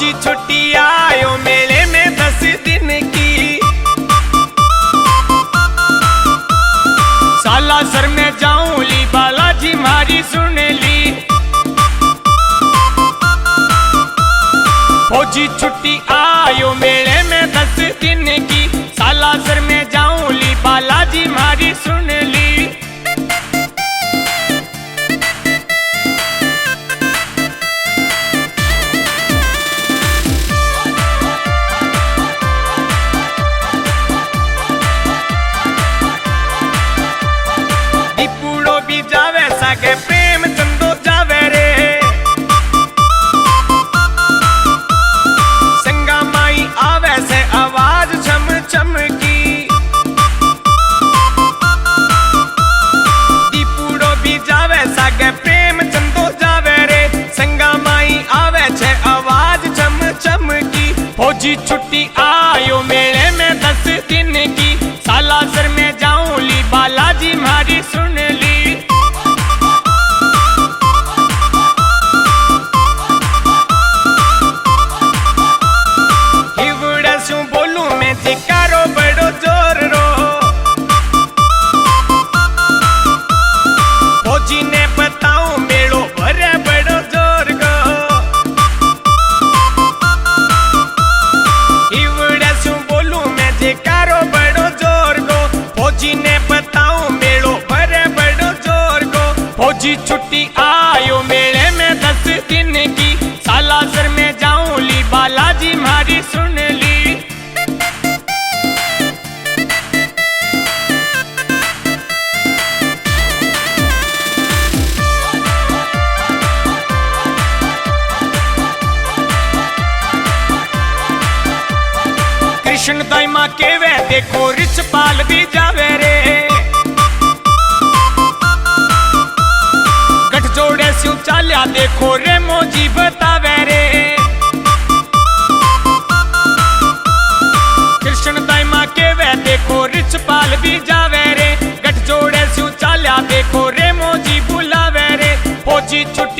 फौजी छुट्टी आयो मेले में 10 दिन की। सालासर में जाऊं ली बालाजी मारी सुन ली। फौजी छुट्टी आयो मेले में 10 दिन की। सालासर में जाऊं ली बालाजी मारी सुन ली। सागे प्रेम चंदो जावे रे। संगा माई आवे से आवाज छम छम की। दीपूड़ो भी जावे सागे प्रेम चंदो जावे रे। संगा माई आवे छे आवाज छम छम की। फौजी छुट्टी आयो मेले में 10 दिन की। सालासर में जाऊं ली बालाजी मारी सुन ली। धिकारो बड़ो जोर रो। फौजी ने बताऊं मेलो भरे बड़ो जोर गो। इवड़े शू बोलूं मैं धिकारो बड़ो जोर गो। फौजी ने बताऊं मेलो भरे बड़ो जोर गो। फौजी छुट्टी आयो मेले में 10 दिन की। सालासर में जाऊं ली बालाजी मारी सुन ली। कृष्ण दाई माँ केवे देखो रिछपाल भी जावे रे। गठजोड़े स्यू चाल्या देखो रे मोजी बतावे रे। कृष्ण दाई माँ केवे देखो रिछपाल भी जावे रे। गठजोड़े स्यू चाल्या देखो रे मोजी बुलावे रे। फौजी छुट्टी